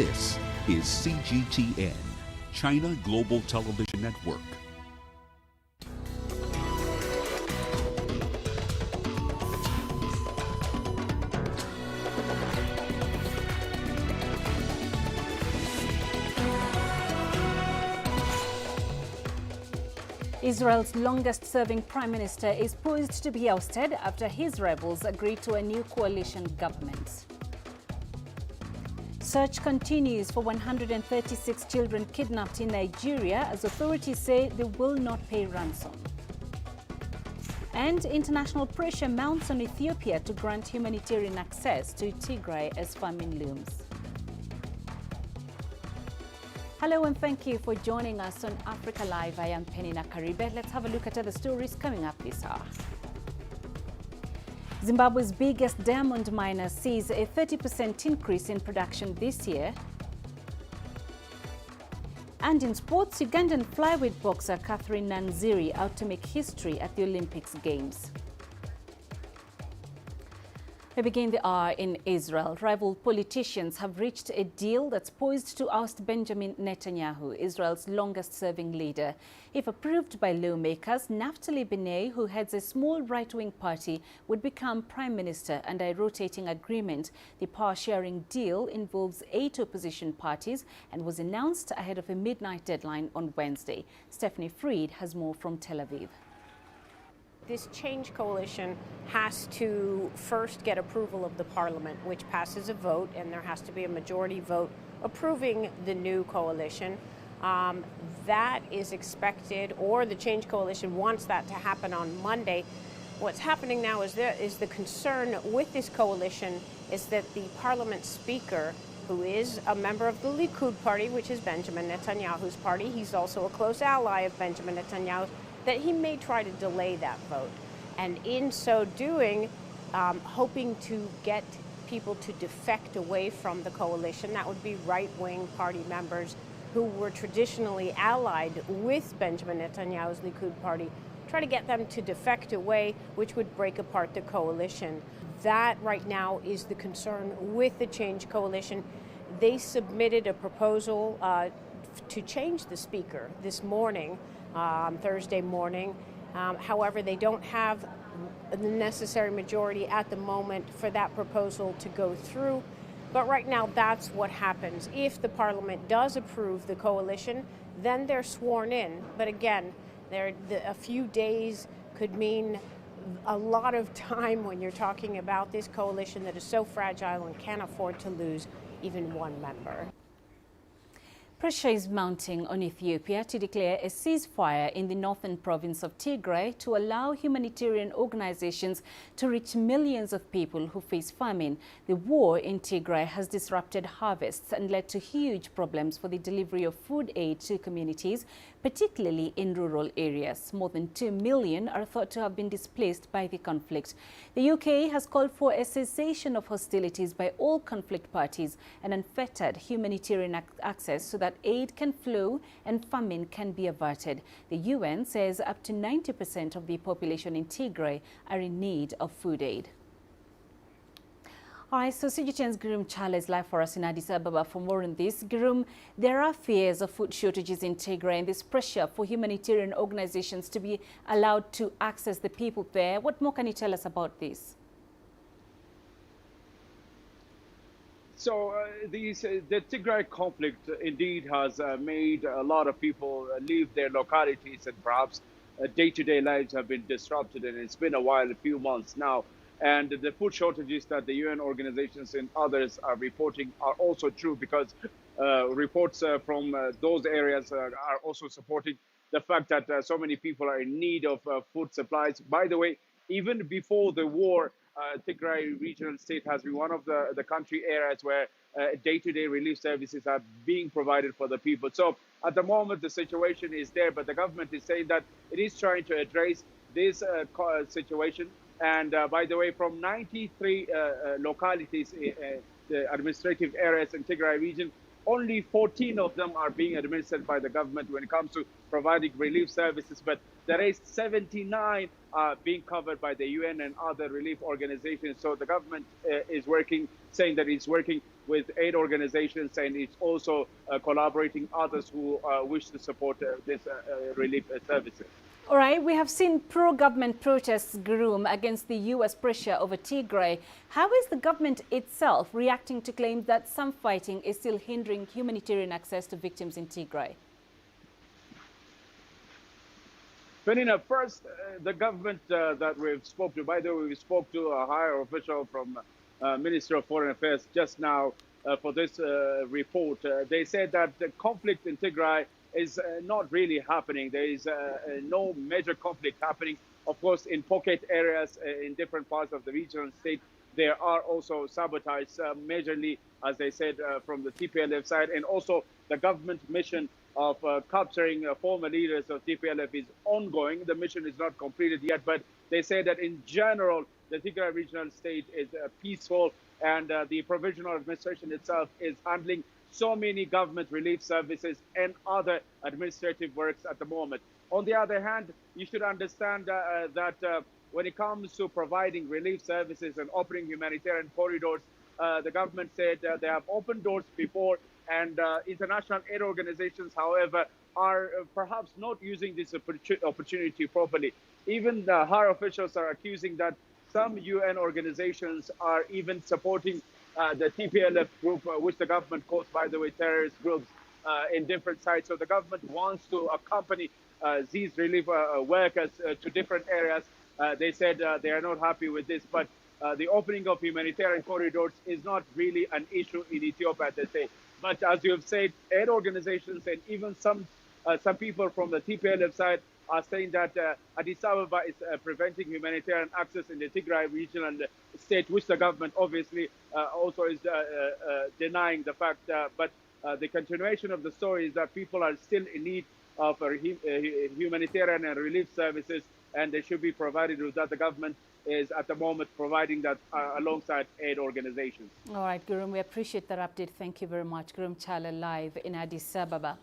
This is CGTN, China Global Television Network. Israel's longest-serving prime minister is poised to be ousted after his rebels agreed to a new coalition government. Search continues for 136 children kidnapped in Nigeria as authorities say they will not pay ransom. And international pressure mounts on Ethiopia to grant humanitarian access to Tigray as famine looms. Hello and thank you for joining us on Africa Live. I am Peninah Karibe. Let's have a look at other stories coming up this hour. Zimbabwe's biggest diamond miner sees a 30% increase in production this year. And in sports, Ugandan flyweight boxer Catherine Nanziri out to make history at the Olympics Games. We begin the hour in Israel. Rival politicians have reached a deal that's poised to oust Benjamin Netanyahu, Israel's longest-serving leader. If approved by lawmakers, Naftali Bennett, who heads a small right-wing party, would become prime minister under a rotating agreement. The power-sharing deal involves 8 opposition parties and was announced ahead of a midnight deadline on Wednesday. Stephanie Fried has more from Tel Aviv. This change coalition has to first get approval of the parliament, which passes a vote, and there has to be a majority vote approving the new coalition. That is expected, or the change coalition wants that to happen on Monday. What's happening now is the concern with this coalition is that the parliament speaker, who is a member of the Likud party, which is Benjamin Netanyahu's party, he's also a close ally of Benjamin Netanyahu, that he may try to delay that vote. And in so doing, hoping to get people to defect away from the coalition. That would be right-wing party members who were traditionally allied with Benjamin Netanyahu's Likud party, try to get them to defect away, which would break apart the coalition. That right now is the concern with the Change Coalition. They submitted a proposal to change the speaker this morning, Thursday morning. However, they don't have the necessary majority at the moment for that proposal to go through. But right now, that's what happens. If the parliament does approve the coalition, then they're sworn in. But again, a few days could mean a lot of time when you're talking about this coalition that is so fragile and can't afford to lose even one member. Pressure is mounting on Ethiopia to declare a ceasefire in the northern province of Tigray to allow humanitarian organizations to reach millions of people who face famine. The war in Tigray has disrupted harvests and led to huge problems for the delivery of food aid to communities, particularly in rural areas. More than 2 million are thought to have been displaced by the conflict. The UK has called for a cessation of hostilities by all conflict parties and unfettered humanitarian access so that aid can flow and famine can be averted. The UN says up to 90% of the population in Tigray are in need of food aid. All right, so CGTN's Girum Chale is live for us in Addis Ababa. For more on this, Girum, there are fears of food shortages in Tigray and this pressure for humanitarian organizations to be allowed to access the people there. What more can you tell us about this? So the Tigray conflict indeed has made a lot of people leave their localities, and perhaps day-to-day lives have been disrupted, and it's been a while, a few months now. And the food shortages that the UN organizations and others are reporting are also true, because reports from those areas are also supporting the fact that so many people are in need of food supplies. By the way, even before the war, Tigray regional state has been one of the country areas where day-to-day relief services are being provided for the people. So at the moment, the situation is there, but the government is saying that it is trying to address this situation. And by the way, from 93 localities, the administrative areas in Tigray region, only 14 of them are being administered by the government when it comes to providing relief services, but the rest 79 are being covered by the UN and other relief organizations. So the government is working, saying that it's working with aid organizations, and it's also collaborating others who wish to support this relief services. All right, we have seen pro-government protests groom against the U.S. pressure over Tigray. How is the government itself reacting to claims that some fighting is still hindering humanitarian access to victims in Tigray? Peninah, first, the government that we've spoke to, by the way, we spoke to a higher official from Ministry of Foreign Affairs just now for this report. They said that the conflict in Tigray is not really happening. There is no major conflict happening. Of course, in pocket areas in different parts of the region and state, there are also sabotage, majorly, as they said, from the TPLF side. And also the government mission of capturing former leaders of TPLF is ongoing. The mission is not completed yet, but they say that in general, the Tigray regional state is peaceful, and the provisional administration itself is handling so many government relief services and other administrative works at the moment. On the other hand, you should understand that when it comes to providing relief services and opening humanitarian corridors, the government said they have opened doors before, and international aid organizations, however, are perhaps not using this opportunity properly. Even the higher officials are accusing that some UN organizations are even supporting the TPLF group, which the government calls, by the way, terrorist groups in different sites. So the government wants to accompany these relief workers to different areas. They said they are not happy with this, but the opening of humanitarian corridors is not really an issue in Ethiopia, they say. But as you have said, aid organizations and even some people from the TPLF side are saying that Addis Ababa is preventing humanitarian access in the Tigray regional state, which the government obviously also is denying the fact. But the continuation of the story is that people are still in need of humanitarian and relief services, and they should be provided with that. The government is at the moment providing that alongside aid organizations. All right, Gurum, we appreciate that update. Thank you very much. Gurum Chala live in Addis Ababa.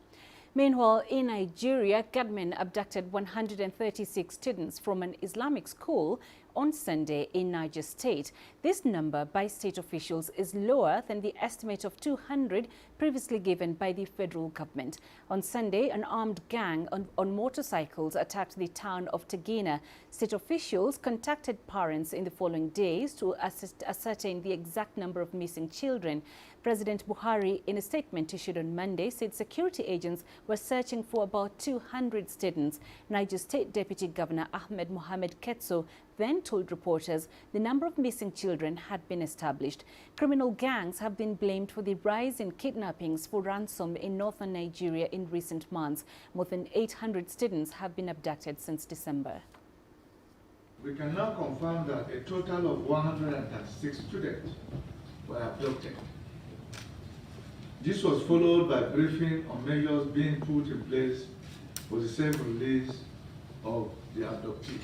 Meanwhile, in Nigeria, gunmen abducted 136 students from an Islamic school on Sunday in Niger State. This number by state officials is lower than the estimate of 200 previously given by the federal government. On Sunday, an armed gang on motorcycles attacked the town of Tagina. State officials contacted parents in the following days to ascertain the exact number of missing children. President Buhari, in a statement issued on Monday, said security agents were searching for about 200 students. Niger State Deputy Governor Ahmed Mohamed Ketso then told reporters the number of missing children had been established. Criminal gangs have been blamed for the rise in kidnappings for ransom in northern Nigeria in recent months. More than 800 students have been abducted since December. We can now confirm that a total of 136 students were abducted. This was followed by briefing on measures being put in place for the safe release of the abductees.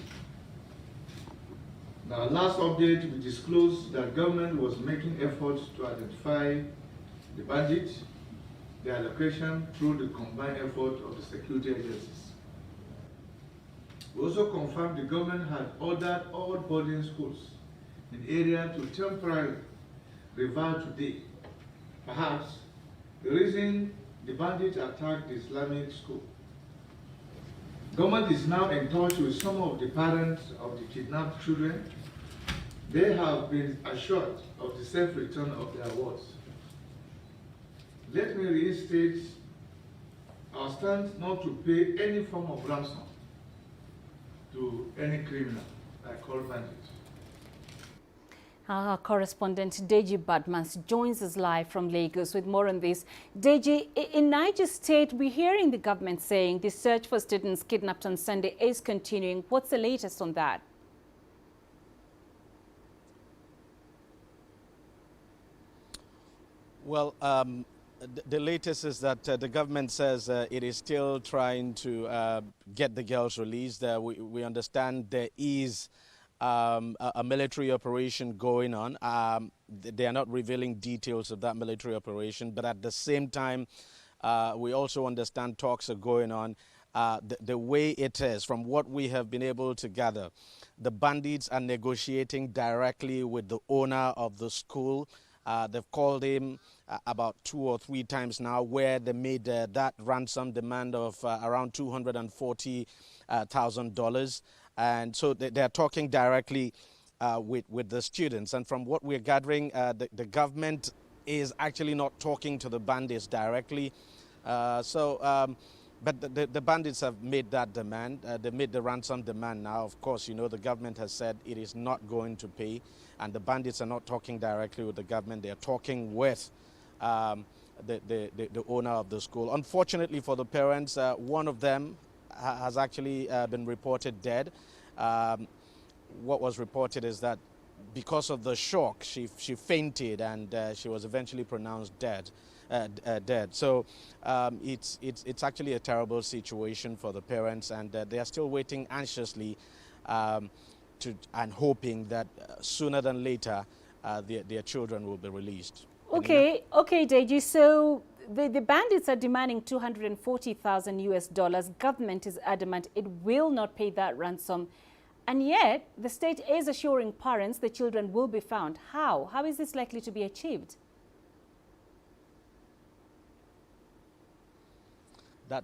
In our last update, we disclosed that government was making efforts to identify the bandits, their location through the combined effort of the security agencies. We also confirmed the government had ordered all boarding schools in the area to temporarily revert today. Perhaps the reason the bandits attacked the Islamic school. Government is now in touch with some of the parents of the kidnapped children. They have been assured of the safe return of their wards. Let me reinstate our stance not to pay any form of ransom to any criminal like called bandits. Our correspondent Deji Badmas joins us live from Lagos with more on this. Deji, in Niger State, we're hearing the government saying the search for students kidnapped on Sunday is continuing. What's the latest on that? Well, the latest is that the government says it is still trying to get the girls released. We understand there is a military operation going on. They are not revealing details of that military operation, but at the same time, we also understand talks are going on. The way it is, from what we have been able to gather, the bandits are negotiating directly with the owner of the school They've called him about 2 or 3 times now, where they made that ransom demand of around $240,000. And so they're talking directly with the students. And from what we're gathering, the government is actually not talking to the bandits directly. But the bandits have made that demand. They made the ransom demand now. Of course, you know, the government has said it is not going to pay. And the bandits are not talking directly with the government. They are talking with the owner of the school. Unfortunately for the parents, one of them has actually been reported dead. What was reported is that because of the shock, she fainted, and she was eventually pronounced dead. So it's actually a terrible situation for the parents, and they are still waiting anxiously and hoping that sooner than later their children will be released. Okay, Deji. So the bandits are demanding $240,000 US. Government is adamant it will not pay that ransom. And yet, the state is assuring parents the children will be found. How? How is this likely to be achieved?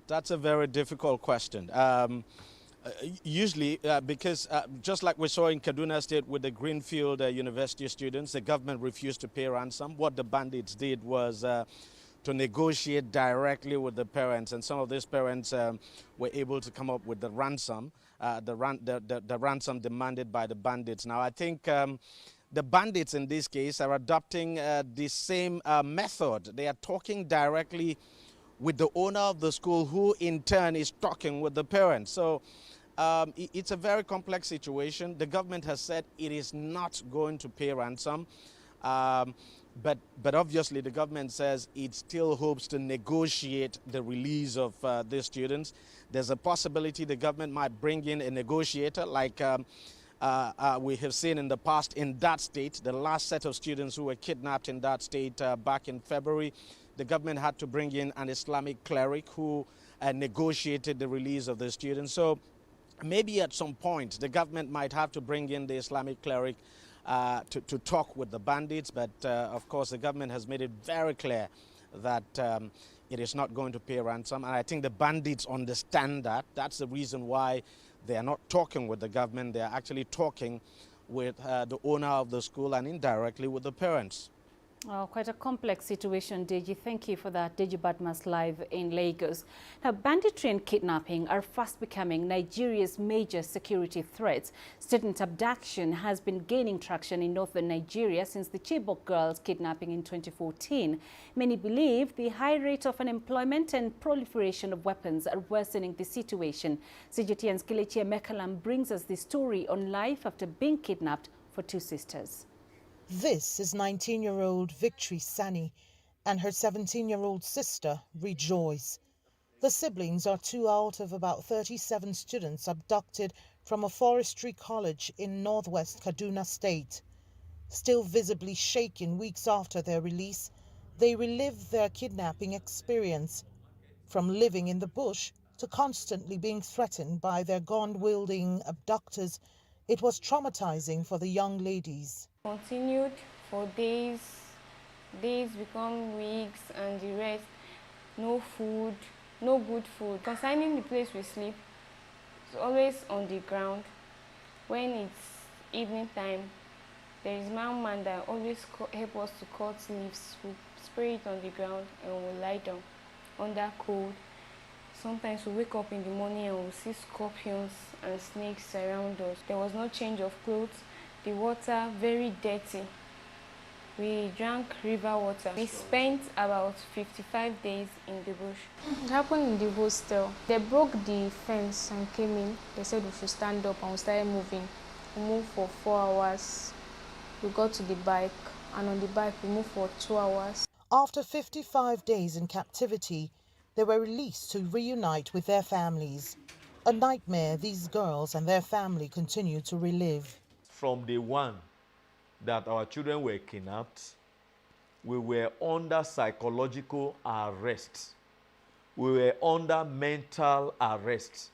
That's a very difficult question. Usually, because just like we saw in Kaduna State with the Greenfield University students, the government refused to pay ransom. What the bandits did was to negotiate directly with the parents, and some of these parents were able to come up with the ransom, the ransom demanded by the bandits. Now, I think the bandits in this case are adopting the same method. They are talking directly with the owner of the school, who in turn is talking with the parents. So it's a very complex situation. The government has said it is not going to pay ransom. But obviously the government says it still hopes to negotiate the release of the students. There's a possibility the government might bring in a negotiator, like we have seen in the past in that state. The last set of students who were kidnapped in that state back in February, the government had to bring in an Islamic cleric who negotiated the release of the students. So maybe at some point the government might have to bring in the Islamic cleric to talk with the bandits, but of course the government has made it very clear that it is not going to pay ransom, and I think the bandits understand that. That's the reason why they are not talking with the government. They are actually talking with the owner of the school and indirectly with the parents. Oh, quite a complex situation, Deji. Thank you for that. Deji Badmas live in Lagos. Now, banditry and kidnapping are fast becoming Nigeria's major security threats. Student abduction has been gaining traction in northern Nigeria since the Chibok girls' kidnapping in 2014. Many believe the high rate of unemployment and proliferation of weapons are worsening the situation. CGTN's Kelechi Emekalam brings us the story on life after being kidnapped for 2 sisters. This is 19-year-old Victory Sani and her 17-year-old sister, Rejoice. The siblings are 2 out of about 37 students abducted from a forestry college in northwest Kaduna State. Still visibly shaken weeks after their release, they relive their kidnapping experience. From living in the bush to constantly being threatened by their gun-wielding abductors, it was traumatizing for the young ladies. Continued for days become weeks, and the rest, no food, no good food. Concerning the place we sleep, it's always on the ground. When it's evening time, there is man that always help us to cut leaves. We spray it on the ground and we lie down under cold. Sometimes we wake up in the morning and we see scorpions and snakes around us. There was no change of clothes. The water, very dirty. We drank river water. We spent about 55 days in the bush. It happened in the hostel. They broke the fence and came in. They said we should stand up, and we started moving. We moved for 4 hours. We got to the bike, and on the bike we moved for 2 hours. After 55 days in captivity, they were released to reunite with their families. A nightmare these girls and their family continue to relive. From day one that our children were kidnapped, we were under psychological arrest. We were under mental arrest.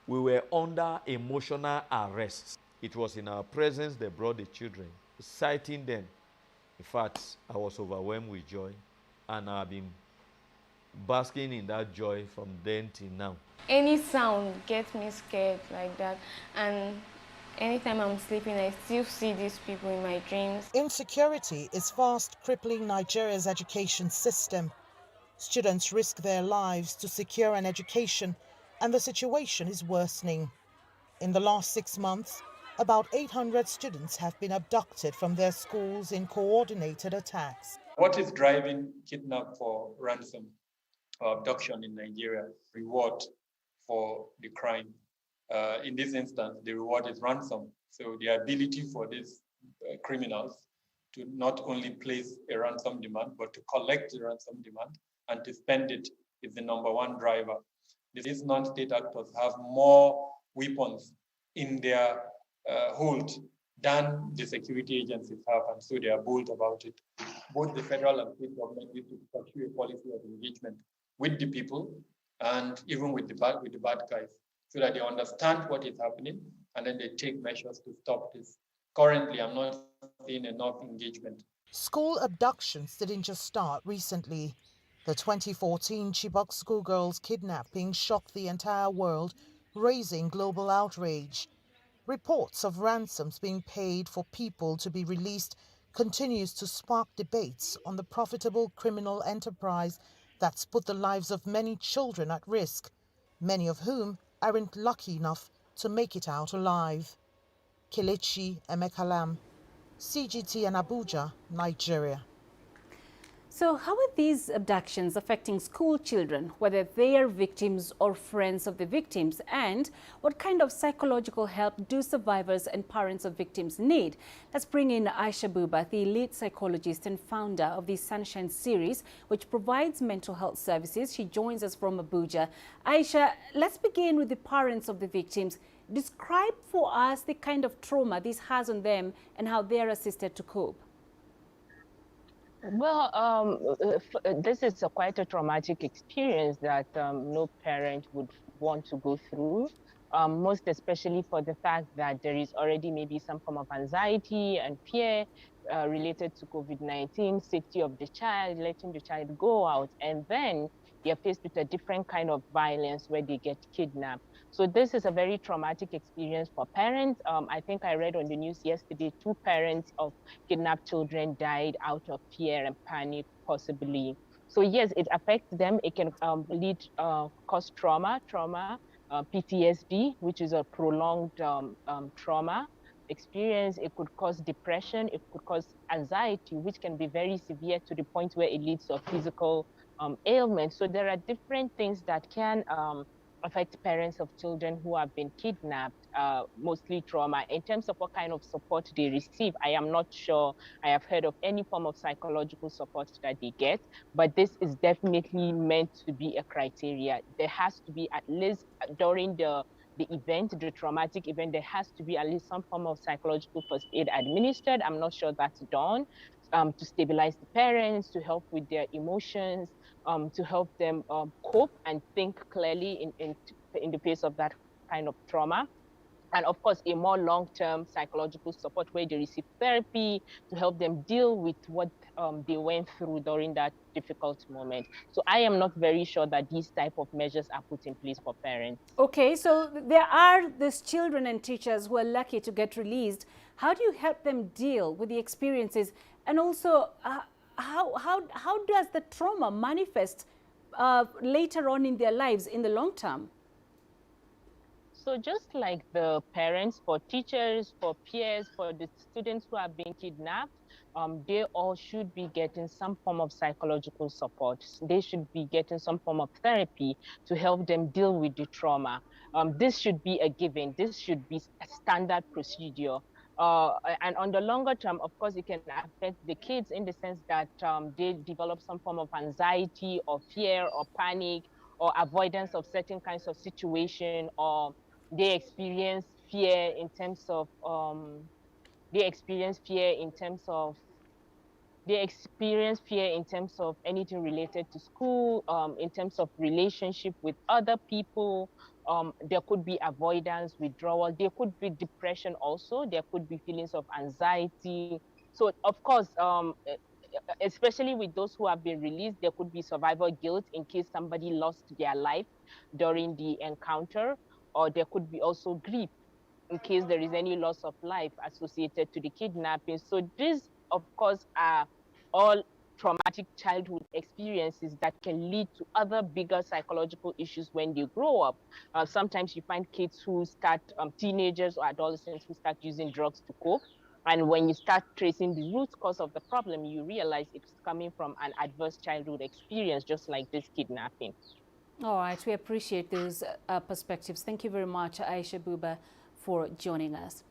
We were under emotional arrest. It was in our presence they brought the children, citing them In fact, I was overwhelmed with joy, and I've been basking in that joy from then till now. Any sound gets me scared like that, and anytime I'm sleeping, I still see these people in my dreams. Insecurity is fast crippling Nigeria's education system. Students risk their lives to secure an education, and the situation is worsening. In the last 6 months, about 800 students have been abducted from their schools in coordinated attacks. What is driving kidnap for ransom or abduction in Nigeria? Reward for the crime. In this instance, the reward is ransom. So the ability for these criminals to not only place a ransom demand, but to collect the ransom demand and to spend it is the number one driver. These non-state actors have more weapons in their hold than the security agencies have, and so they are bold about it. Both the federal and state government need to pursue a policy of engagement with the people and even with the bad guys, so that they understand what is happening and then they take measures to stop this. Currently, I'm not seeing enough engagement. School abductions didn't just start recently. The 2014 Chibok schoolgirls kidnapping shocked the entire world, raising global outrage. Reports of ransoms being paid for people to be released continues to spark debates on the profitable criminal enterprise that's put the lives of many children at risk, many of whom aren't lucky enough to make it out alive. Kelechi Emekalam, CGTN Abuja, Nigeria. So how are these abductions affecting school children, whether they are victims or friends of the victims? And what kind of psychological help do survivors and parents of victims need? Let's bring in Aisha Buba, the lead psychologist and founder of the Sunshine series, which provides mental health services. She joins us from Abuja. Aisha, let's begin with the parents of the victims. Describe for us the kind of trauma this has on them and how they are assisted to cope. Well, this is quite a traumatic experience that no parent would want to go through, most especially for the fact that there is already maybe some form of anxiety and fear related to COVID-19, safety of the child, letting the child go out, and then they're faced with a different kind of violence where they get kidnapped. So this is a very traumatic experience for parents. I think I read on the news yesterday, 2 parents of kidnapped children died out of fear and panic, possibly. So yes, it affects them. It can cause trauma, PTSD, which is a prolonged trauma experience. It could cause depression. It could cause anxiety, which can be very severe to the point where it leads to physical ailments. So there are different things that can affect parents of children who have been kidnapped, mostly trauma. In terms of what kind of support they receive, I am not sure I have heard of any form of psychological support that they get, but this is definitely meant to be a criteria. There has to be, at least during the event, the traumatic event, there has to be at least some form of psychological first aid administered. I'm not sure that's done, to stabilize the parents, to help with their emotions, to help them cope and think clearly in the face of that kind of trauma. And of course, a more long-term psychological support where they receive therapy to help them deal with what they went through during that difficult moment. So I am not very sure that these type of measures are put in place for parents. Okay, so there are these children and teachers who are lucky to get released. How do you help them deal with the experiences? And also, how does the trauma manifest later on in their lives in the long term? So just like the parents, for teachers, for peers, for the students who are being kidnapped, they all should be getting some form of psychological support. They should be getting some form of therapy to help them deal with the trauma. This should be a given. This should be a standard procedure. And on the longer term, of course, it can affect the kids in the sense that they develop some form of anxiety or fear or panic or avoidance of certain kinds of situation, or they experience fear in terms of anything related to school, in terms of relationship with other people. There could be avoidance, withdrawal. There could be depression also. There could be feelings of anxiety. So of course, especially with those who have been released, there could be survivor guilt in case somebody lost their life during the encounter, or there could be also grief in case there is any loss of life associated to the kidnapping. So these, of course, are all traumatic childhood experiences that can lead to other bigger psychological issues when they grow up. Sometimes you find kids who start, teenagers or adolescents who start using drugs to cope. And when you start tracing the root cause of the problem, you realize it's coming from an adverse childhood experience, just like this kidnapping. All right, we appreciate those perspectives. Thank you very much, Aisha Buba, for joining us.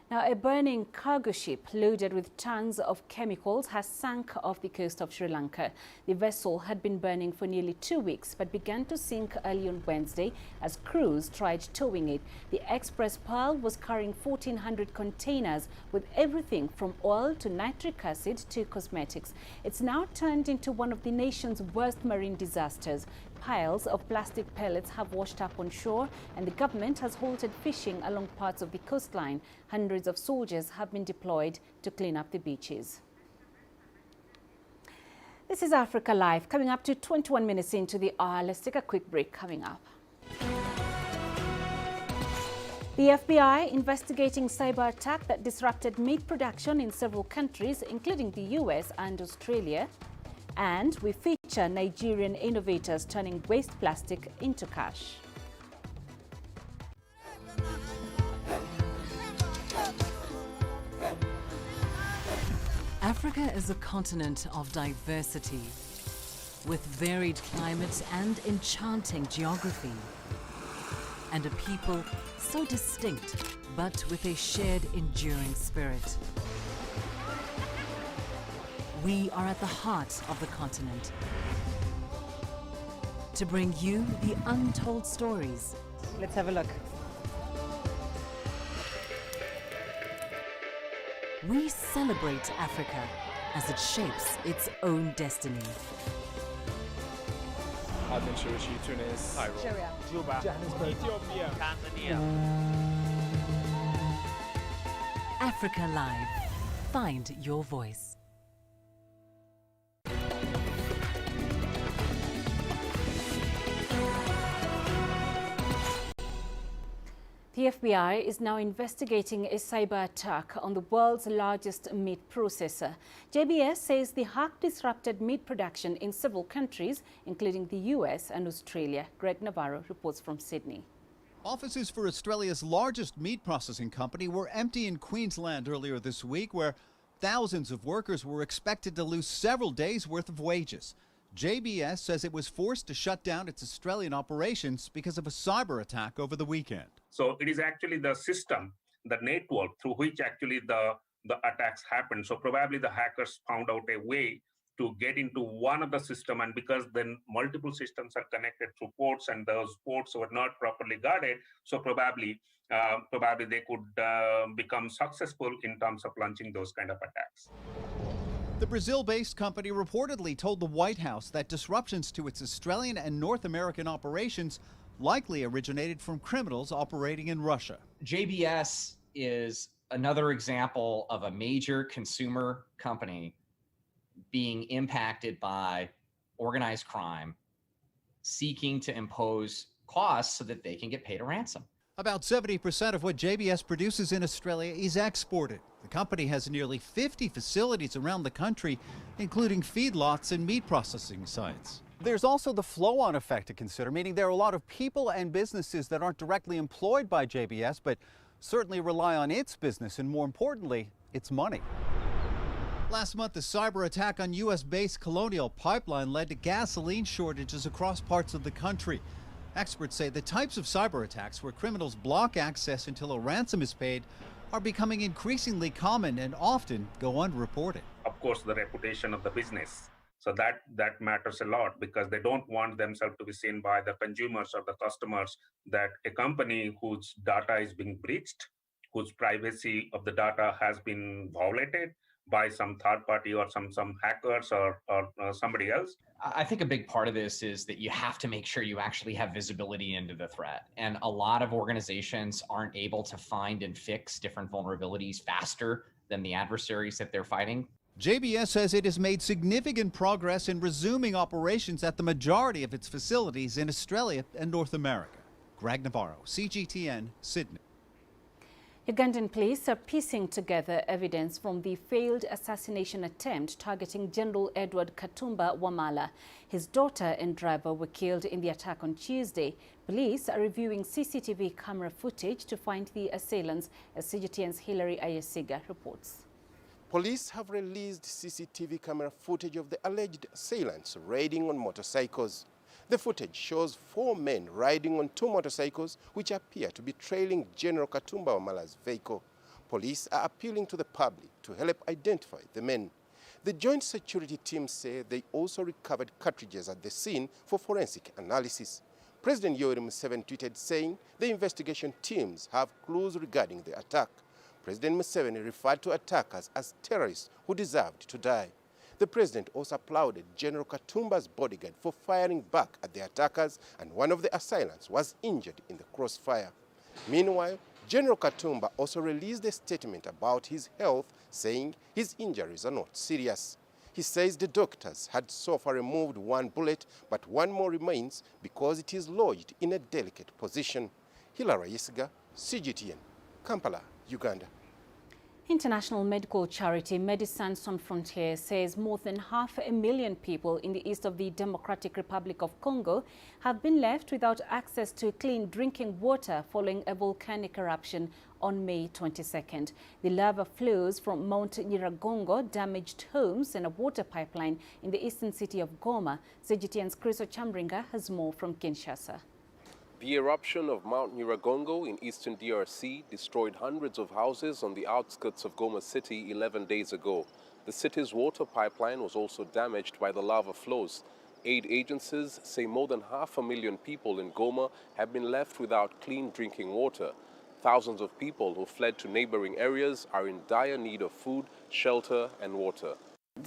Now, a burning cargo ship loaded with tons of chemicals has sunk off the coast of Sri Lanka. The vessel had been burning for nearly 2 weeks but began to sink early on Wednesday as crews tried towing it. The Express Pearl was carrying 1,400 containers with everything from oil to nitric acid to cosmetics. It's now turned into one of the nation's worst marine disasters. Piles of plastic pellets have washed up on shore, and the government has halted fishing along parts of the coastline. Hundreds of soldiers have been deployed to clean up the beaches. This is Africa Live, coming up to 21 minutes into the hour. Let's take a quick break. Coming up, the FBI investigating cyber attack that disrupted meat production in several countries, including the US and Australia. And we feature Nigerian innovators turning waste plastic into cash. Africa is a continent of diversity, with varied climates and enchanting geography, and a people so distinct, but with a shared enduring spirit. We are at the heart of the continent to bring you the untold stories. Let's have a look. We celebrate Africa as it shapes its own destiny. Tunis, Cairo, Juba, Johannesburg, Ethiopia, Tanzania. Africa Live. Find your voice. The FBI is now investigating a cyber attack on the world's largest meat processor. JBS says the hack disrupted meat production in several countries, including the US and Australia. Greg Navarro reports from Sydney. Offices for Australia's largest meat processing company were empty in Queensland earlier this week, where thousands of workers were expected to lose several days' worth of wages. JBS says it was forced to shut down its Australian operations because of a cyber attack over the weekend. So it is actually the system, the network through which actually the attacks happened. So probably the hackers found out a way to get into one of the system, and because then multiple systems are connected through ports and those ports were not properly guarded, so probably they could become successful in terms of launching those kind of attacks. The Brazil-based company reportedly told the White House that disruptions to its Australian and North American operations likely originated from criminals operating in Russia. JBS is another example of a major consumer company being impacted by organized crime, seeking to impose costs so that they can get paid a ransom. About 70% of what JBS produces in Australia is exported. The company has nearly 50 facilities around the country, including feedlots and meat processing sites. There's also the flow-on effect to consider, meaning there are a lot of people and businesses that aren't directly employed by JBS, but certainly rely on its business and, more importantly, its money. Last month, a cyber attack on U.S.-based Colonial Pipeline led to gasoline shortages across parts of the country. Experts say the types of cyber attacks where criminals block access until a ransom is paid are becoming increasingly common and often go unreported. Of course, the reputation of the business. So that matters a lot, because they don't want themselves to be seen by the consumers or the customers that a company whose data is being breached, whose privacy of the data has been violated by some third party or some hackers or somebody else. I think a big part of this is that you have to make sure you actually have visibility into the threat. And a lot of organizations aren't able to find and fix different vulnerabilities faster than the adversaries that they're fighting. JBS says it has made significant progress in resuming operations at the majority of its facilities in Australia and North America. Greg Navarro, CGTN, Sydney. Ugandan police are piecing together evidence from the failed assassination attempt targeting General Edward Katumba Wamala. His daughter and driver were killed in the attack on Tuesday. Police are reviewing CCTV camera footage to find the assailants, as CGTN's Hilary Ayesiga reports. Police have released CCTV camera footage of the alleged assailants raiding on motorcycles. The footage shows 4 men riding on 2 motorcycles which appear to be trailing General Katumba Wamala's vehicle. Police are appealing to the public to help identify the men. The joint security team say they also recovered cartridges at the scene for forensic analysis. President Yoweri Museveni tweeted saying the investigation teams have clues regarding the attack. President Museveni referred to attackers as terrorists who deserved to die. The president also applauded General Katumba's bodyguard for firing back at the attackers, and one of the assailants was injured in the crossfire. Meanwhile, General Katumba also released a statement about his health, saying his injuries are not serious. He says the doctors had so far removed 1 bullet, but 1 more remains because it is lodged in a delicate position. Hilary Ayesiga, CGTN, Kampala, Uganda. International medical charity Médecins Sans Frontières says more than 500,000 people in the east of the Democratic Republic of Congo have been left without access to clean drinking water following a volcanic eruption on May 22nd. The lava flows from Mount Nyiragongo damaged homes and a water pipeline in the eastern city of Goma. CGTN's Chris Ochamringa has more from Kinshasa. The eruption of Mount Nyiragongo in eastern DRC destroyed hundreds of houses on the outskirts of Goma City 11 days ago. The city's water pipeline was also damaged by the lava flows. Aid agencies say more than 500,000 people in Goma have been left without clean drinking water. Thousands of people who fled to neighboring areas are in dire need of food, shelter, and water.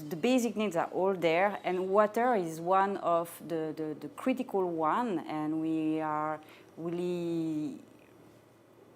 The basic needs are all there, and water is one of the critical one, and we are really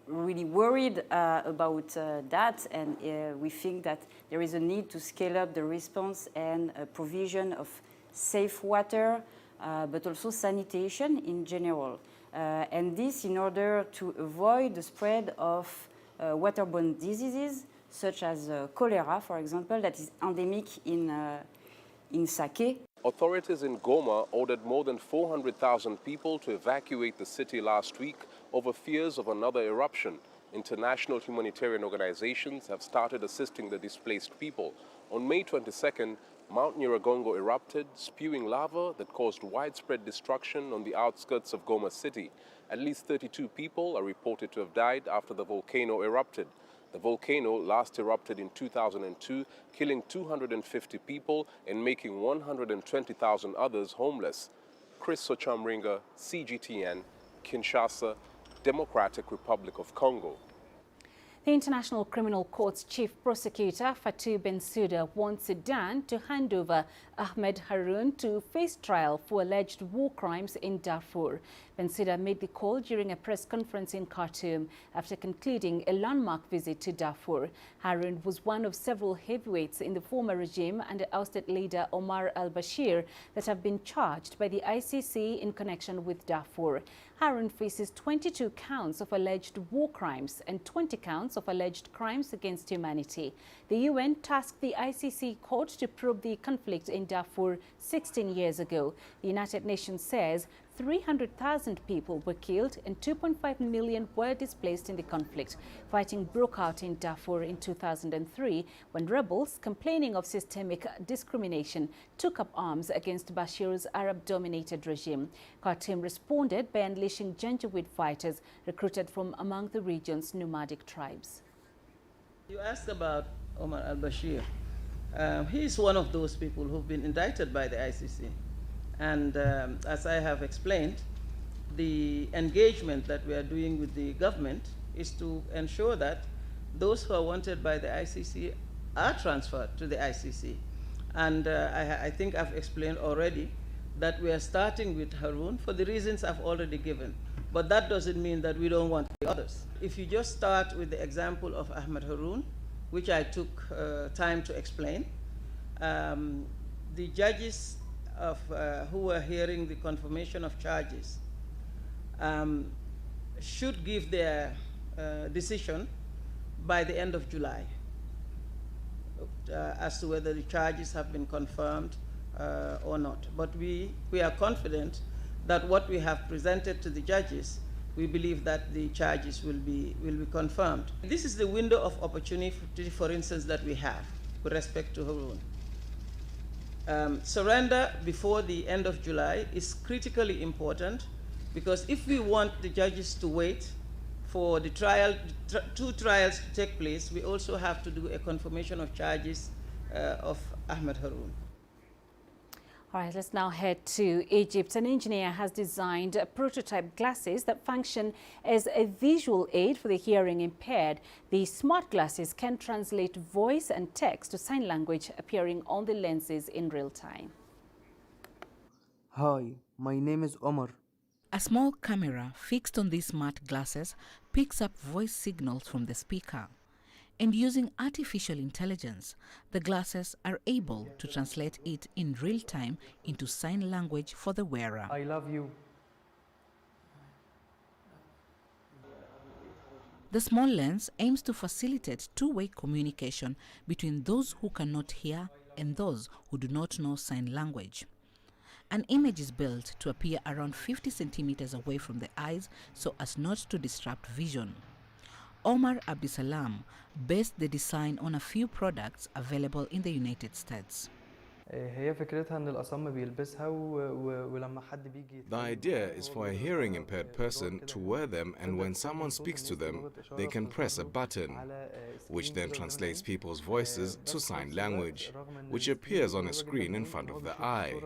worried about that, and we think that there is a need to scale up the response and provision of safe water, but also sanitation in general. And this in order to avoid the spread of waterborne diseases, such as cholera, for example, that is endemic in Sake. Authorities in Goma ordered more than 400,000 people to evacuate the city last week over fears of another eruption. International humanitarian organizations have started assisting the displaced people. On May 22nd, Mount Nyiragongo erupted, spewing lava that caused widespread destruction on the outskirts of Goma City. At least 32 people are reported to have died after the volcano erupted. The volcano last erupted in 2002, killing 250 people and making 120,000 others homeless. Chris Ochamringa, CGTN, Kinshasa, Democratic Republic of Congo. The International Criminal Court's chief prosecutor, Fatou Bensouda, wants Sudan to hand over Ahmed Haroun to face trial for alleged war crimes in Darfur. Bensouda made the call during a press conference in Khartoum after concluding a landmark visit to Darfur. Haroun was one of several heavyweights in the former regime under ousted leader Omar al-Bashir that have been charged by the ICC in connection with Darfur. Haroun faces 22 counts of alleged war crimes and 20 counts of alleged crimes against humanity. The UN tasked the ICC court to probe the conflict in Darfur 16 years ago. The United Nations says 300,000 people were killed and 2.5 million were displaced in the conflict. Fighting broke out in Darfur in 2003 when rebels complaining of systemic discrimination took up arms against Bashir's Arab-dominated regime. Khartoum responded by unleashing Janjaweed fighters recruited from among the region's nomadic tribes. You asked about Omar al-Bashir. He is one of those people who've been indicted by the ICC. And as I have explained, the engagement that we are doing with the government is to ensure that those who are wanted by the ICC are transferred to the ICC. And I think I've explained already that we are starting with Haroun for the reasons I've already given. But that doesn't mean that we don't want the others. If you just start with the example of Ahmed Haroun, which I took time to explain. The judges who were hearing the confirmation of charges should give their decision by the end of July as to whether the charges have been confirmed or not. But we are confident that what we have presented to the judges, we believe that the charges will be confirmed. This is the window of opportunity, for instance, that we have with respect to Harun. Surrender before the end of July is critically important, because if we want the judges to wait for the two trials to take place, we also have to do a confirmation of charges of Ahmed Harun. All right, let's now head to Egypt. An engineer has designed prototype glasses that function as a visual aid for the hearing impaired. The smart glasses can translate voice and text to sign language, appearing on the lenses in real time. Hi, my name is Omar. A small camera fixed on these smart glasses picks up voice signals from the speaker. And using artificial intelligence, the glasses are able to translate it in real time into sign language for the wearer. I love you. The small lens aims to facilitate two-way communication between those who cannot hear and those who do not know sign language. An image is built to appear around 50 centimeters away from the eyes so as not to disrupt vision. Omar Abdisalam based the design on a few products available in the United States. The idea is for a hearing impaired person to wear them, and when someone speaks to them, they can press a button, which then translates people's voices to sign language, which appears on a screen in front of the eye.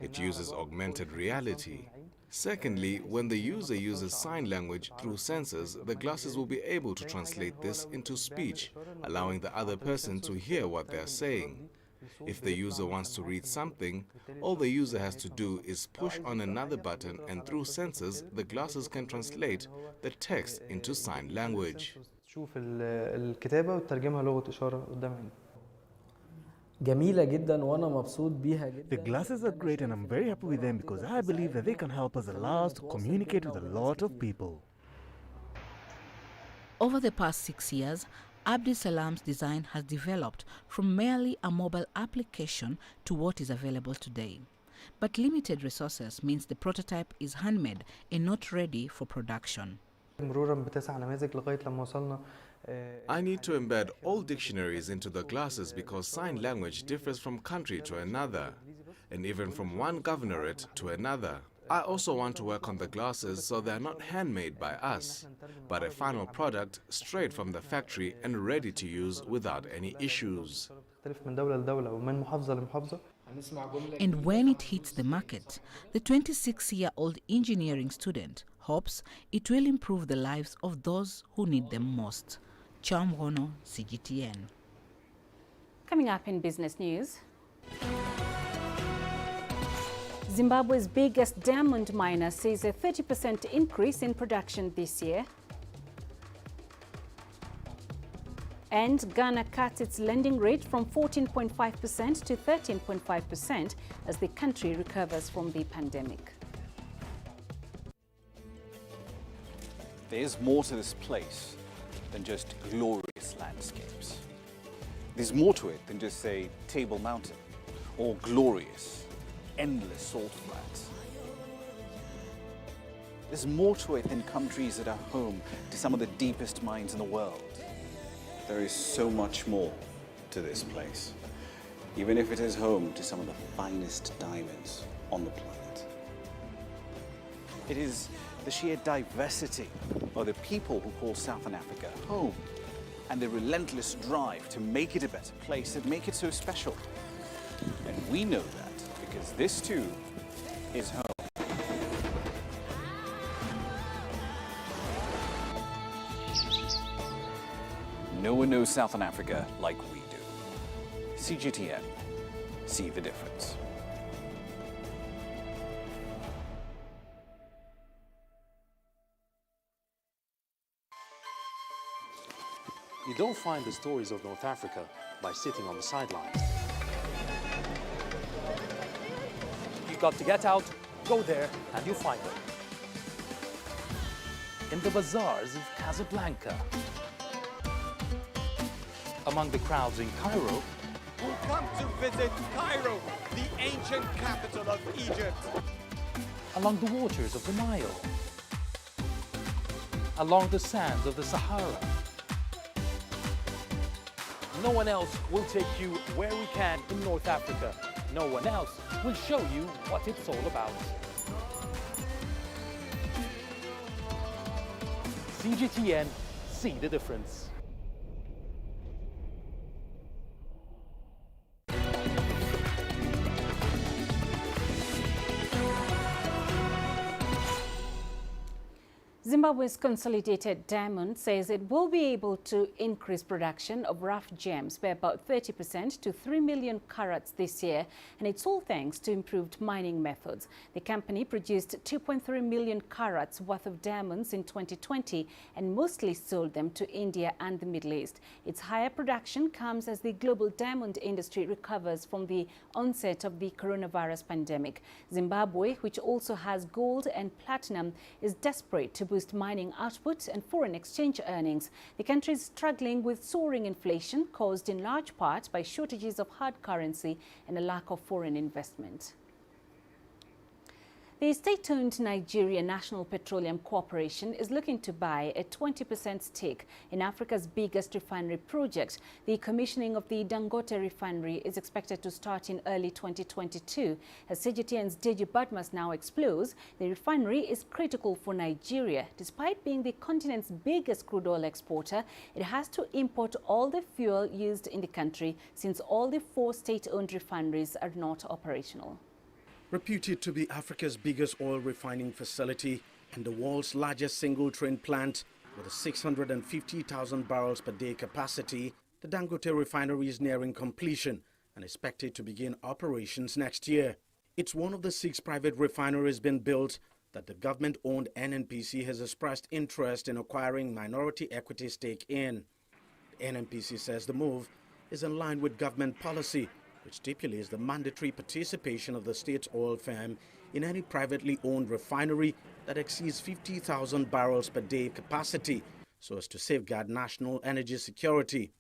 It uses augmented reality. Secondly, when the user uses sign language through sensors, the glasses will be able to translate this into speech, allowing the other person to hear what they are saying. If the user wants to read something, all the user has to do is push on another button, and through sensors, the glasses can translate the text into sign language. The glasses are great, and I'm very happy with them because I believe that they can help us a lot to communicate with a lot of people. Over the past 6 years, Abdisalam's design has developed from merely a mobile application to what is available today. But limited resources means the prototype is handmade and not ready for production. I need to embed all dictionaries into the glasses because sign language differs from country to another, and even from one governorate to another. I also want to work on the glasses so they're not handmade by us, but a final product straight from the factory and ready to use without any issues. And when it hits the market, the 26-year-old engineering student hopes it will improve the lives of those who need them most. Chamwono, CGTN. Coming up in business news, Zimbabwe's biggest diamond miner sees a 30% increase in production this year. And Ghana cuts its lending rate from 14.5% to 13.5% as the country recovers from the pandemic. There's more to this place than just glorious landscapes. There's more to it than just, say, Table Mountain or glorious, endless salt flats. There's more to it than countries that are home to some of the deepest mines in the world. There is so much more to this place, even if it is home to some of the finest diamonds on the planet. It is the sheer diversity of the people who call Southern Africa home, and the relentless drive to make it a better place that make it so special. And we know that because this too is home. No one knows Southern Africa like we do. CGTN, see the difference. You don't find the stories of North Africa by sitting on the sidelines. You've got to get out, go there, and you'll find them. In the bazaars of Casablanca, among the crowds in Cairo, who come to visit Cairo, the ancient capital of Egypt. Along the waters of the Nile, along the sands of the Sahara. No one else will take you where we can in North Africa. No one else will show you what it's all about. CGTN, see the difference. Zimbabwe's Consolidated Diamond says it will be able to increase production of rough gems by about 30% to 3 million carats this year, and it's all thanks to improved mining methods. The company produced 2.3 million carats worth of diamonds in 2020 and mostly sold them to India and the Middle East. Its higher production comes as the global diamond industry recovers from the onset of the coronavirus pandemic. Zimbabwe, which also has gold and platinum, is desperate to boost mining output and foreign exchange earnings. The country is struggling with soaring inflation caused in large part by shortages of hard currency and a lack of foreign investment. The state-owned Nigerian National Petroleum Corporation is looking to buy a 20% stake in Africa's biggest refinery project. The commissioning of the Dangote refinery is expected to start in early 2022. As CGTN's Deji Badmus now explores, the refinery is critical for Nigeria. Despite being the continent's biggest crude oil exporter, it has to import all the fuel used in the country since all the 4 state-owned refineries are not operational. Reputed to be Africa's biggest oil refining facility and the world's largest single-train plant with a 650,000 barrels per day capacity, the Dangote refinery is nearing completion and expected to begin operations next year. It's one of the 6 private refineries being built that the government-owned NNPC has expressed interest in acquiring minority equity stake in. The NNPC says the move is in line with government policy, which stipulates the mandatory participation of the state's oil firm in any privately owned refinery that exceeds 50,000 barrels per day capacity, so as to safeguard national energy security.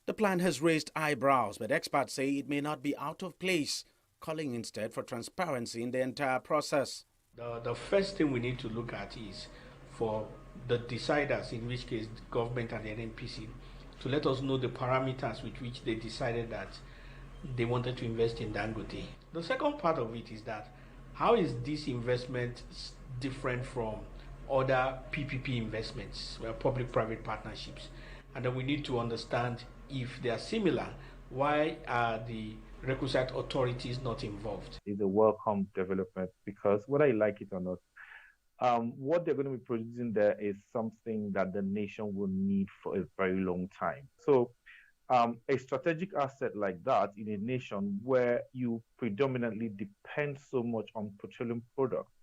The plan has raised eyebrows, but experts say it may not be out of place, calling instead for transparency in the entire process. The first thing we need to look at is for the deciders, in which case the government and the NNPC, to let us know the parameters with which they decided that they wanted to invest in Dangote. The second part of it is that how is this investment different from other PPP investments, public-private partnerships? And then we need to understand if they are similar, why are the requisite authorities not involved? It's a welcome development because whether you like it or not, what they're going to be producing there is something that the nation will need for a very long time. So a strategic asset like that in a nation where you predominantly depend so much on petroleum products,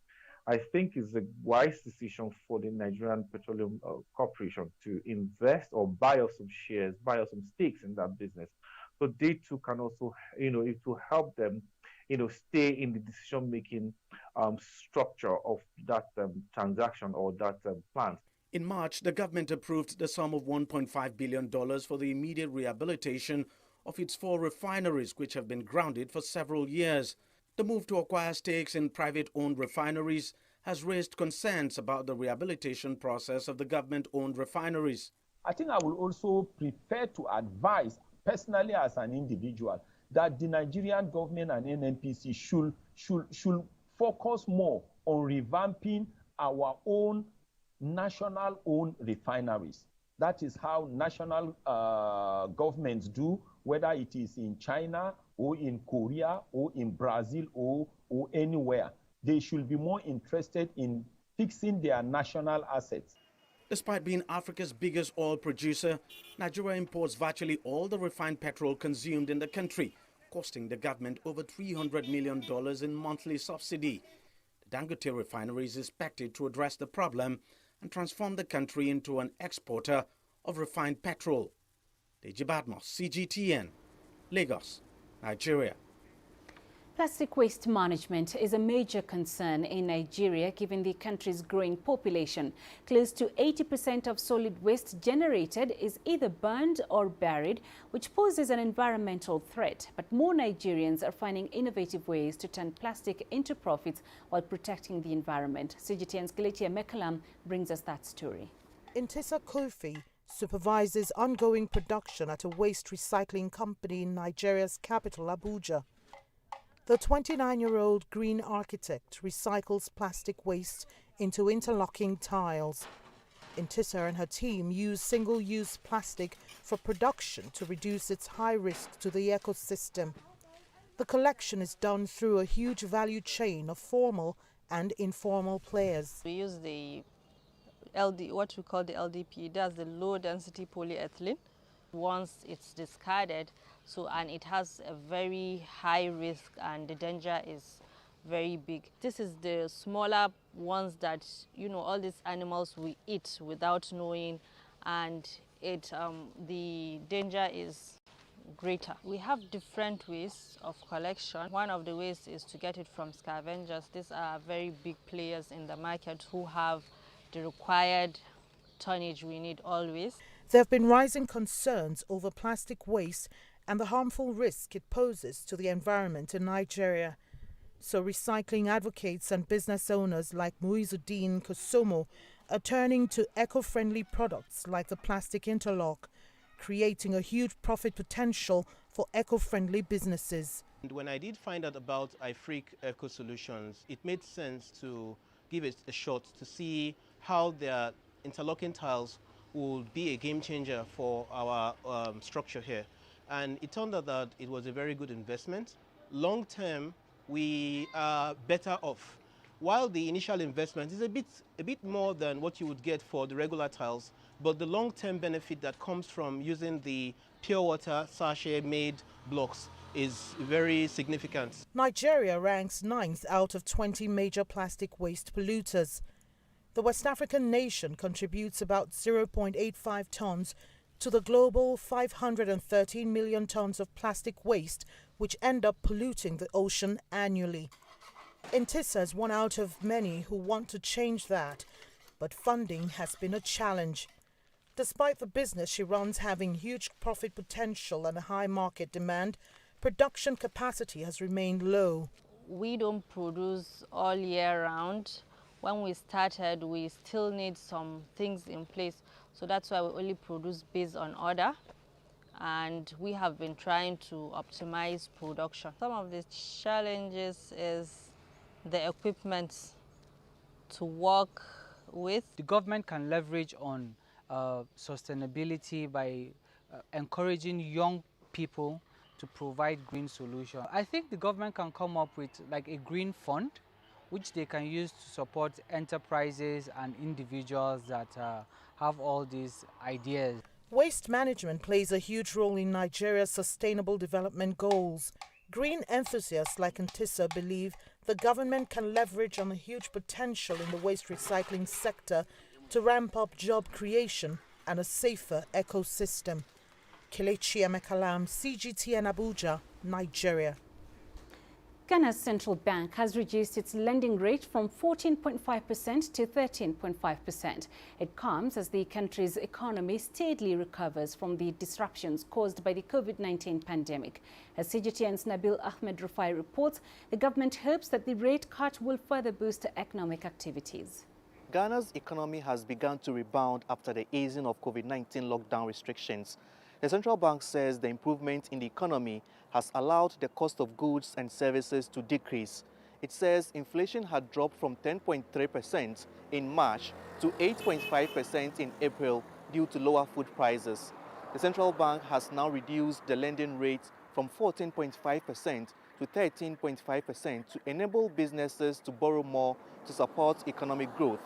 I think is a wise decision for the Nigerian Petroleum Corporation to invest or buy us some shares, buy us some stakes in that business. So they too can also, it will help them, stay in the decision-making structure of that transaction or that plant. In March, the government approved the sum of $1.5 billion for the immediate rehabilitation of its 4 refineries, which have been grounded for several years. The move to acquire stakes in private-owned refineries has raised concerns about the rehabilitation process of the government-owned refineries. I think I will also prefer to advise, personally as an individual, that the Nigerian government and NNPC should focus more on revamping our own national-owned refineries. That is how national governments do, whether it is in China or in Korea or in Brazil or anywhere. They should be more interested in fixing their national assets. Despite being Africa's biggest oil producer, Nigeria imports virtually all the refined petrol consumed in the country, costing the government over $300 million in monthly subsidy. The Dangote refinery is expected to address the problem and transform the country into an exporter of refined petrol. Deji Badmos, CGTN, Lagos, Nigeria. Plastic waste management is a major concern in Nigeria given the country's growing population. Close to 80% of solid waste generated is either burned or buried, which poses an environmental threat. But more Nigerians are finding innovative ways to turn plastic into profits while protecting the environment. CGTN's Kelechi Emekalam brings us that story. Intisa Kofi supervises ongoing production at a waste recycling company in Nigeria's capital, Abuja. The 29-year-old green architect recycles plastic waste into interlocking tiles. Intisa and her team use single-use plastic for production to reduce its high risk to the ecosystem. The collection is done through a huge value chain of formal and informal players. We use the what we call the LDP, that's the low-density polyethylene. Once it's discarded, and it has a very high risk and the danger is very big. This is the smaller ones that, all these animals will eat without knowing, and the danger is greater. We have different ways of collection. One of the ways is to get it from scavengers. These are very big players in the market who have the required tonnage we need always. There have been rising concerns over plastic waste and the harmful risk it poses to the environment in Nigeria. So recycling advocates and business owners like Muizuddin Kosomo are turning to eco-friendly products like the plastic interlock, creating a huge profit potential for eco-friendly businesses. And when I did find out about iFreak Eco Solutions, it made sense to give it a shot to see how their interlocking tiles will be a game changer for our structure here. And it turned out that it was a very good investment. Long term, we are better off. While the initial investment is a bit more than what you would get for the regular tiles, but the long-term benefit that comes from using the pure water sachet-made blocks is very significant. Nigeria ranks 9th out of 20 major plastic waste polluters. The West African nation contributes about 0.85 tons to the global 513 million tons of plastic waste, which end up polluting the ocean annually. Intisa is one out of many who want to change that, but funding has been a challenge. Despite the business she runs having huge profit potential and a high market demand, production capacity has remained low. We don't produce all year round. When we started, we still need some things in place. So that's why we only produce based on order. And we have been trying to optimize production. Some of the challenges is the equipment to work with. The government can leverage on sustainability by encouraging young people to provide green solutions. I think the government can come up with like a green fund which they can use to support enterprises and individuals that have all these ideas. Waste management plays a huge role in Nigeria's sustainable development goals. Green enthusiasts like Intisa believe the government can leverage on the huge potential in the waste recycling sector to ramp up job creation and a safer ecosystem. Kelechi Emekalam, CGTN Abuja, Nigeria. Ghana's central bank has reduced its lending rate from 14.5% to 13.5%. It comes as the country's economy steadily recovers from the disruptions caused by the COVID-19 pandemic. As CGTN's Nabil Ahmed Rufai reports, the government hopes that the rate cut will further boost economic activities. Ghana's economy has begun to rebound after the easing of COVID-19 lockdown restrictions. The central bank says the improvement in the economy has allowed the cost of goods and services to decrease. It says inflation had dropped from 10.3% in March to 8.5% in April due to lower food prices. The central bank has now reduced the lending rate from 14.5% to 13.5% to enable businesses to borrow more to support economic growth.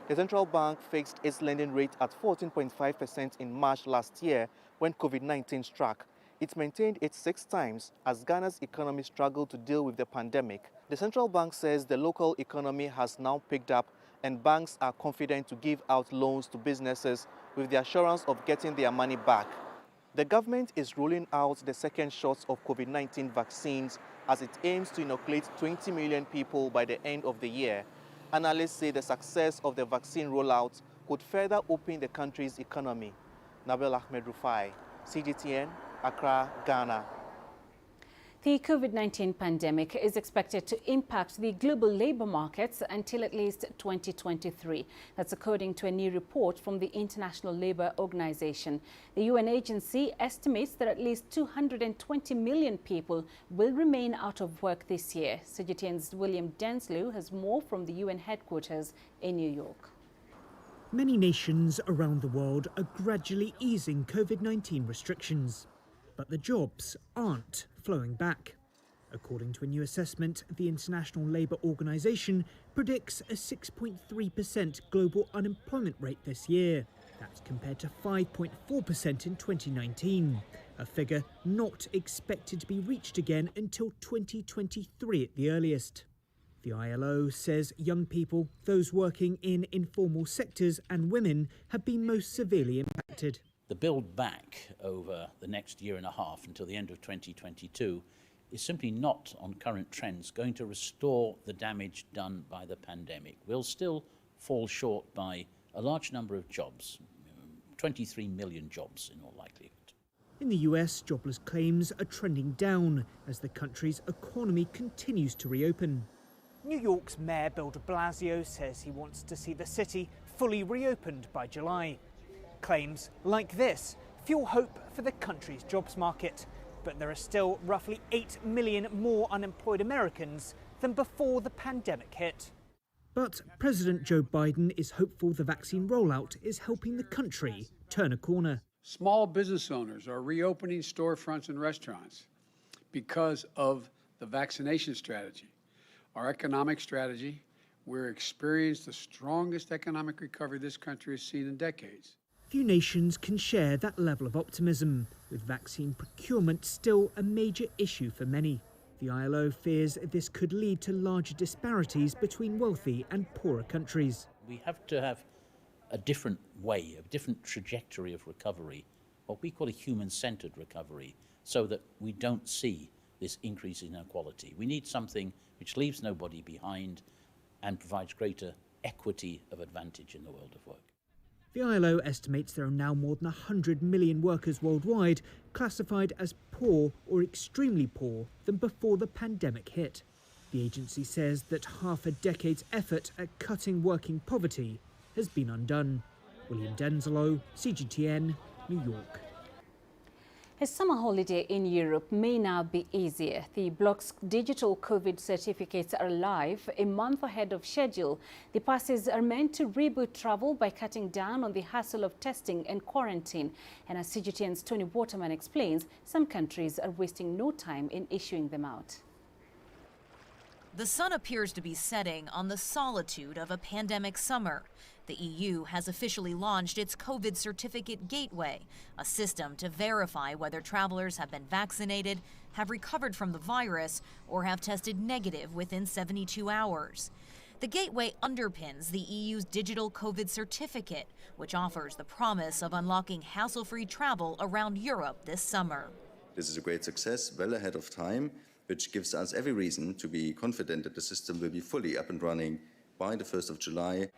The central bank fixed its lending rate at 14.5% in March last year when COVID-19 struck. It maintained it 6 times as Ghana's economy struggled to deal with the pandemic. The central bank says the local economy has now picked up and banks are confident to give out loans to businesses with the assurance of getting their money back. The government is rolling out the second shots of COVID-19 vaccines as it aims to inoculate 20 million people by the end of the year. Analysts say the success of the vaccine rollout could further open the country's economy. Nabil Ahmed Rufai, CGTN, Accra, Ghana. The COVID-19 pandemic is expected to impact the global labor markets until at least 2023. That's according to a new report from the International Labour Organization. The UN agency estimates that at least 220 million people will remain out of work this year. CGTN's William Denslow has more from the UN headquarters in New York. Many nations around the world are gradually easing COVID-19 restrictions, but the jobs aren't flowing back. According to a new assessment, the International Labour Organization predicts a 6.3% global unemployment rate this year. That's compared to 5.4% in 2019, a figure not expected to be reached again until 2023 at the earliest. The ILO says young people, those working in informal sectors, and women have been most severely impacted. The build back over the next year and a half until the end of 2022 is simply not, on current trends, going to restore the damage done by the pandemic. We'll still fall short by a large number of jobs, 23 million jobs in all likelihood. In the US, jobless claims are trending down as the country's economy continues to reopen. New York's Mayor Bill de Blasio says he wants to see the city fully reopened by July. Claims like this fuel hope for the country's jobs market, but there are still roughly 8 million more unemployed Americans than before the pandemic hit. But President Joe Biden is hopeful the vaccine rollout is helping the country turn a corner. Small business owners are reopening storefronts and restaurants because of the vaccination strategy. Our economic strategy, we're experiencing the strongest economic recovery this country has seen in decades. Few nations can share that level of optimism, with vaccine procurement still a major issue for many. The ILO fears this could lead to larger disparities between wealthy and poorer countries. We have to have a different way, a different trajectory of recovery, what we call a human-centered recovery, so that we don't see this increase in inequality. We need something which leaves nobody behind and provides greater equity of advantage in the world of work. The ILO estimates there are now more than 100 million workers worldwide classified as poor or extremely poor than before the pandemic hit. The agency says that half a decade's effort at cutting working poverty has been undone. William Denslow, CGTN, New York. A summer holiday in Europe may now be easier. The bloc's digital COVID certificates are live a month ahead of schedule. The passes are meant to reboot travel by cutting down on the hassle of testing and quarantine. And as CGTN's Tony Waterman explains, some countries are wasting no time in issuing them out. The sun appears to be setting on the solitude of a pandemic summer. The EU has officially launched its COVID certificate gateway, a system to verify whether travelers have been vaccinated, have recovered from the virus, or have tested negative within 72 hours. The gateway underpins the EU's digital COVID certificate, which offers the promise of unlocking hassle-free travel around Europe this summer. This is a great success, well ahead of time, which gives us every reason to be confident that the system will be fully up and running by the 1st of July.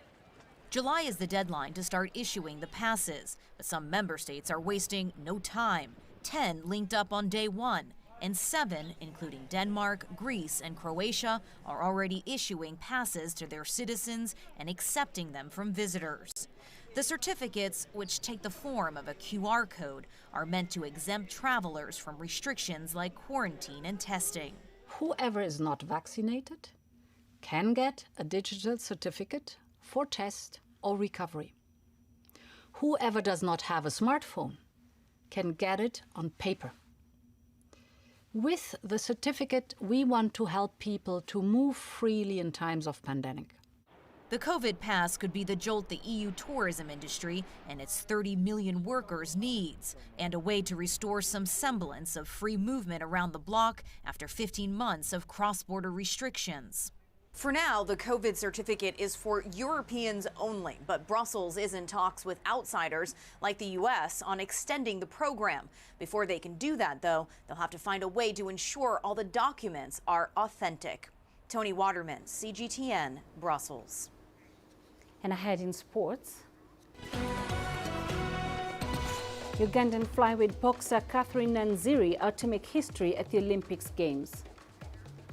July is the deadline to start issuing the passes, but some member states are wasting no time. 10 linked up on day one, and 7, including Denmark, Greece, and Croatia, are already issuing passes to their citizens and accepting them from visitors. The certificates, which take the form of a QR code, are meant to exempt travelers from restrictions like quarantine and testing. Whoever is not vaccinated can get a digital certificate for test or recovery. Whoever does not have a smartphone can get it on paper. With the certificate, we want to help people to move freely in times of pandemic. The COVID pass could be the jolt the EU tourism industry and its 30 million workers needs, and a way to restore some semblance of free movement around the bloc after 15 months of cross-border restrictions. For now, the COVID certificate is for Europeans only, but Brussels is in talks with outsiders like the U.S. on extending the program. Before they can do that, though, they'll have to find a way to ensure all the documents are authentic. Tony Waterman, CGTN, Brussels. And ahead in sports, Ugandan flyweight boxer Catherine Nanziri out to make history at the Olympics Games.